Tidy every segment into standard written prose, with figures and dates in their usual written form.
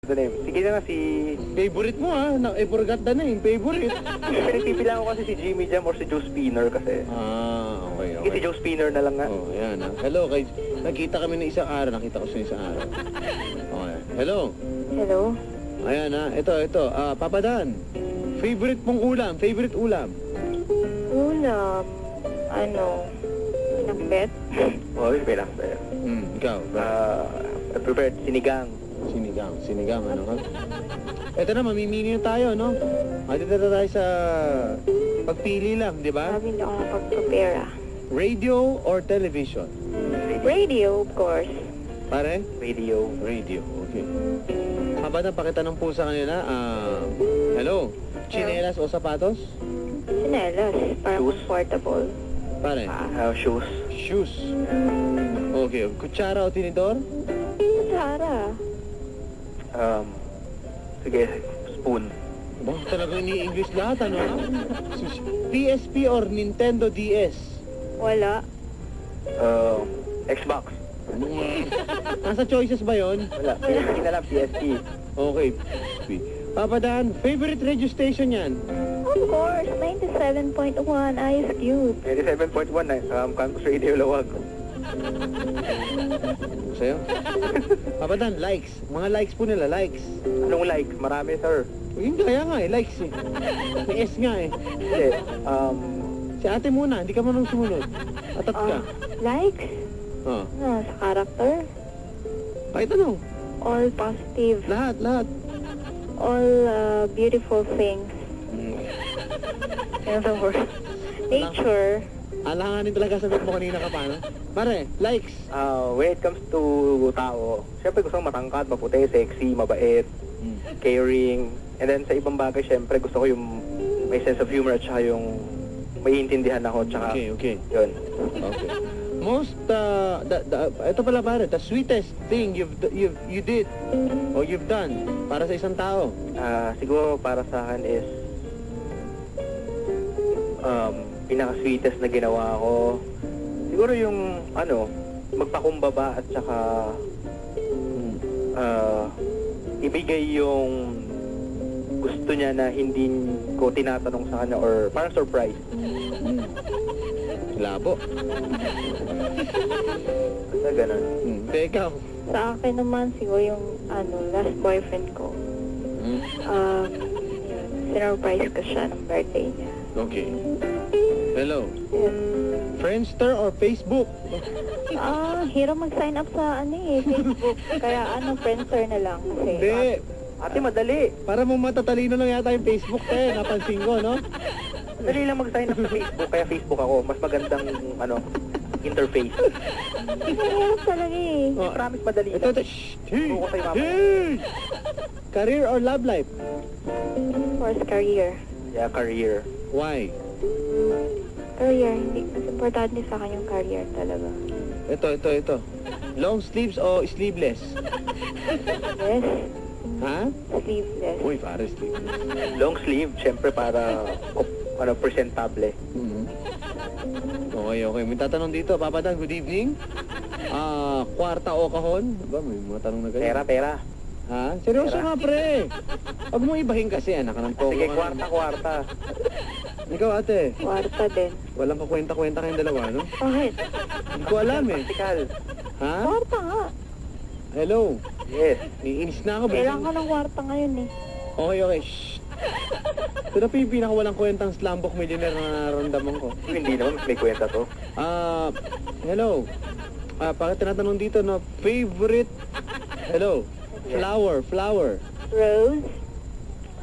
the name. Sige na nga si... Favorite mo ha? I forgot the name. Favorite. Pinagpipila ko kasi si Jimmy Jam or si Joe Spinner kasi. Okay, Sige, si Joe Spinner na lang nga. Oh, yan ha. Hello, nakita kami ng isang araw. Nakita ko siya isang araw. Okay. Hello. Hello? Ayan ha. Ito. Papa Dan. Favorite mong ulam. Favorite ulam. Ulam. Pinakbet? Oh, pinakbet. Ikaw. I prepared sinigang. Sinigang, ano ka? Ito na, mamimili na tayo, no? Dito na tayo sa pagpili lang, di ba? Sabi na ako pag-prepare Radio or television? Radio, of course. Pare? Radio. Radio, okay. Habang napakita ng pusa kanila, hello? Chinelas o sapatos? Sinelas, para Shoes. comfortable. Pare? Shoes. Shoes. Okay, kutsara o tinidor? Sara. Sige, spoon. Bakit talaga ini-English lahat, ano? PSP or Nintendo DS? Wala. Xbox. Nasa choices ba yon? Wala. PSP na lang, PSP. Okay, PSP. Papa Dan, favorite radio station yan? Of course, 97.1 Ice Cube. 87.1 na, Campus Radio Lawag. Sa'yo? Papa Dan, likes. Mga likes po nila, likes. Anong like? Marami, sir. Yung kaya nga likes eh. May S nga eh. Hindi. Si ate muna, hindi ka manong sumunod. Atat ka. Likes? Oh. Sa character? Kahit ano. All positive. Lahat. All beautiful things. In the world. Nature. Alanganin talaga sagot mo kanina ka paano? Pare, likes. When it comes to tao, syempre gusto ko matangkad, maputi, sexy, mabait, caring. And then sa ibang bagay, syempre gusto ko yung may sense of humor at saka yung maiintindihan ako. Tsaka, Okay. yun. Okay. Most, ito pala pare, the sweetest thing you did or you've done para sa isang tao. Siguro para sa akin is pinaka-sweetest na ginawa ko. Siguro yung magpakumbaba at saka ibigay yung gusto niya na hindi ko tinatanong sa kanya or parang surprise. Labo. Basta ganun. Ikaw. Sa akin naman, siguro yung last boyfriend ko. Sinurprise ko siya ng birthday niya. Okay. Hello. Yes. Friendster or Facebook? Hirap mag-sign up sa Facebook. Kaya Friendster na lang. Kasi, Hindi. Ate, madali. Para mo matatalino lang yata yung Facebook napansin ko, no? Madali lang mag-sign up sa Facebook. Kaya Facebook ako. Mas magandang interface. hirap talaga eh. Promise madali Ito. lang. Shh! Turo ko sa'yo mamaya. Hey! Career or love life? Of course, career. Yeah, career. Why? Career, hindi. Mas importante sa akin yung career talaga. Ito. Long sleeves o sleeveless? Yes. Ha? Sleeveless. Uy, pare, sleeveless. Long sleeve, syempre para presentable. Okay. May tatanong dito, Papa Dan, good evening. Kwarta o kahon? Ba, may mga tanong na ganyan. Pera. Ha? Seryoso nga, pre. Huwag mo ibahin kasi, anak ka ng poko. Sige, kwarta. Ikaw, ate. Kwarta din. Walang kakwenta-kwenta kayong dalawa, no? Bakit? Hindi ko alam eh. Practical. Ha? Kwarta nga. Hello. Yes. Iinis na ako. Kailangan ka ng kwarta ngayon eh. Okay. Shh. Ito pa yung pinakawalang kwentang slumbook millionaire na nararamdaman ko. Hindi naman, may kwenta to. Hello. Bakit tinatanong dito, no? Favorite... Hello. Flower. Rose.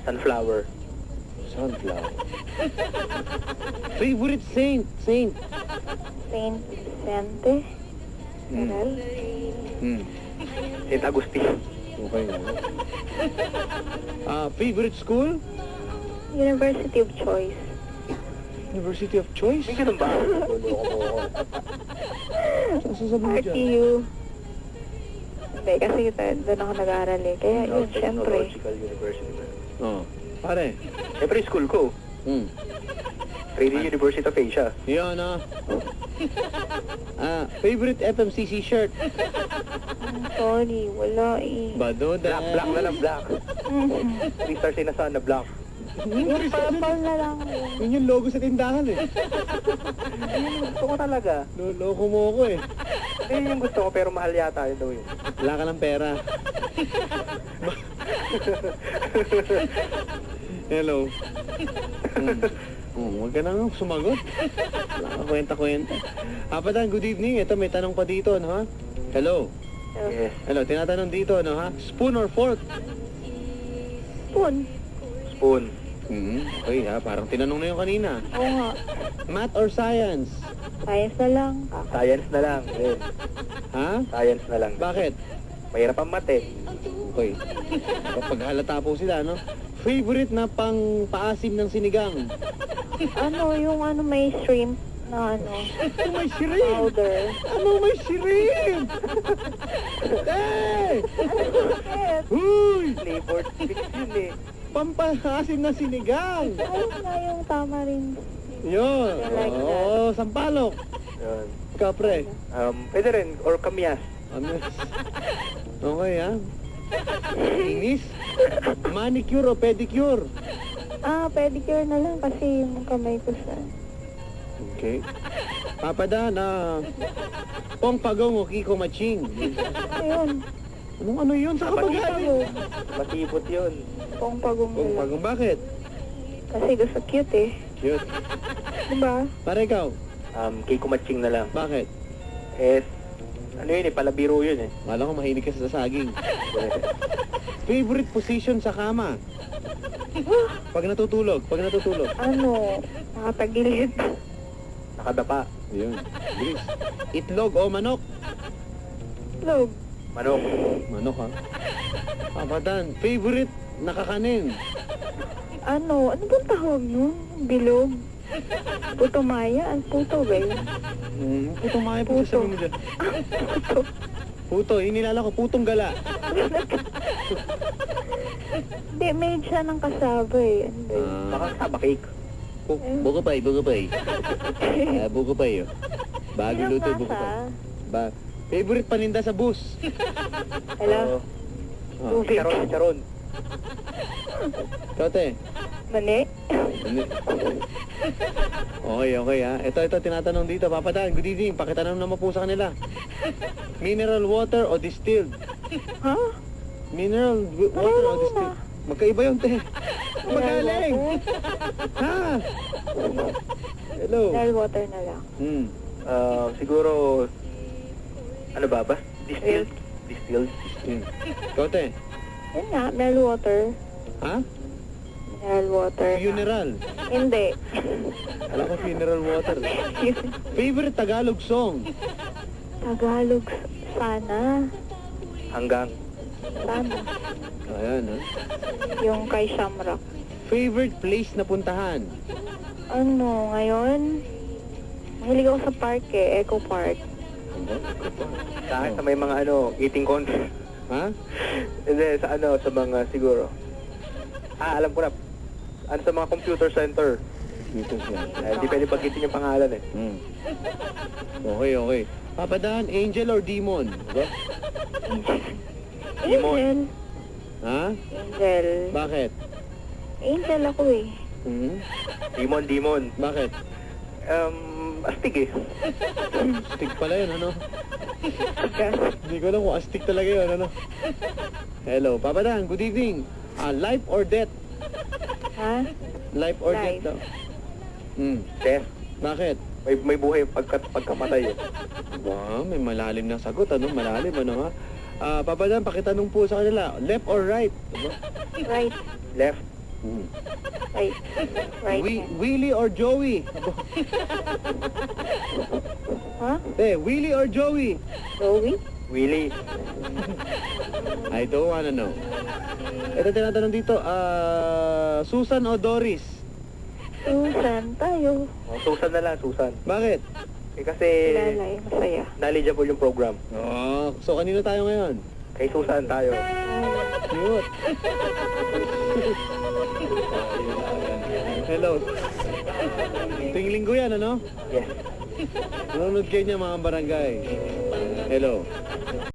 Sunflower. Favorite saint. Saint Vicente. Meral. St. Agustin. Okay. Favorite school? University of Choice. University of Choice? May ganun ba? Saan sasabihin mo dyan? RTU. Hindi, kasi doon ako nag-aaral eh. Kaya yun, syempre. Technological University. Pare. Siyempre, school ko. Trading University of Asia. Yan Favorite FMCC shirt? Sorry, wala eh. Baduda. Black na lang, black. 3 stars in a sun na black. Yung purple na lang yun. Yun yung logo sa tindahan eh. Gusto ko talaga. Loko mo ako eh. Hindi yung gusto ko, pero mahal yata yun daw yun. Wala ka ng pera. Hello. Huwag ka nang sumagot. Wala ka kwenta-kwenta. Padan, good evening. Ito, may tanong pa dito, no ha? Hello. Yes. Hello, tinatanong dito, no ha? Spoon or fork? Spoon. Spoon. Okay ha, parang tinanong na yung kanina. Oo nga. Math or science? Science na lang. Science na lang. Yes. Ha? Science na lang. Bakit? Mahirap ang mate. Okay. Kapag halata po sila, no? Favorite na pang paasim ng sinigang? Ano, yung ano may shrimp na ano, Ano may shrimp? powder. Ano may shrimp? Eh! Yes. Uy! Flavored six yun eh. Pampaasim ng sinigang! Ayun nga yung tamarind. Yun. I like that. Oo, sampalok. Yun. Kapre. Pwede rin. Or kamyas. Amis. Okay ha? Inis? Manicure o pedicure? Pedicure na lang kasi yung kamay ko sa... Okay. Papadan, Pong Pagong o Kiko Maching? Ayun, Anong ano yun? Sa kapag pagong. Masipot yun. Pong pagong na Pong lang. Pagong, bakit? Kasi gusto cute eh. Cute. Diba? Para ikaw, Keiko matching na lang. bakit? Ano yun eh, palabiro yun eh. Kala ko mahilig ka sa saging. Favorite position sa kama? Pag natutulog. Ano, nakatagilid. Nakadapa. Yun. Bilis. Itlog o manok? Log. Manok. Manok ha? Papadan, favorite nakakanin? Ano bang tawag nun? Bilog. Puto maya. Ang puto ba yun? Puto maya po Puto. sabi mo dyan. Puto. Puto, inilala ko, putong gala. Hindi, made siya ng kasaba eh. Ano ba yun? Baka saba cake. Bugapay. Bugapay yun. Bago Ilang luto, nasa? bugapay. Favorite paninda sa bus? Hello? Tubig. Charon. Tote. Mani? Okay ha. Ito, tinatanong dito. Papadan, good evening. Pakitanong naman po sa kanila. Mineral water o distilled? Ha? Mineral water o distilled? Magkaiba yun, te. Magaling! Water? Ha? Hello. Mineral water na lang. Siguro, ano ba? Distilled. Tote. Yun nga, mineral water. Ha? Mineral water. Funeral. Hindi. Alam ko funeral water. Favorite Tagalog song? Tagalog. Sana. Hanggang. Sana. Ayan, ha? Yung kay Shamrock. Favorite place na puntahan? Ano, ngayon? Mahilig ako sa park eh. Eco Park. Sa akin, sa may mga eating contest. Ha? Hindi, sa mga siguro. Alam ko na. Sa mga computer center. Dito siya. Hindi pwede bagitin yung pangalan eh. Okay. Papadaan, angel or demon? Diba? Demon. Angel. Ha? Angel. Bakit? Angel ako eh. Demon. Bakit? Astig eh. Astig pala yun, ano? Gas. Hindi ko alam kung astig talaga yun, ano? Hello, Papadaan, good evening. Life or death? Ha? Life or Life. death daw? Death. Bakit? May buhay pagkamatay eh. Wow, may malalim na sagot, ano? Malalim, ano ha? Papadaan, pakitanong po sa kanila, left or right? Diba? Right. Left. Right. Right hand. Willie or Joey? Ha? Willie or Joey? Joey? Willie. I don't wanna know. Ito tinatanong dito, Susan o Doris? Susan tayo. Susan na lang, Susan. Bakit? Kasi Kilala eh. Masaya. knowledgeable yung program. So kanino tayo ngayon? Kay Susan tayo. Cute. Hello. Tuwing linggo yan, ano? Yes. Nanonood kayo niya mga barangay. Hello.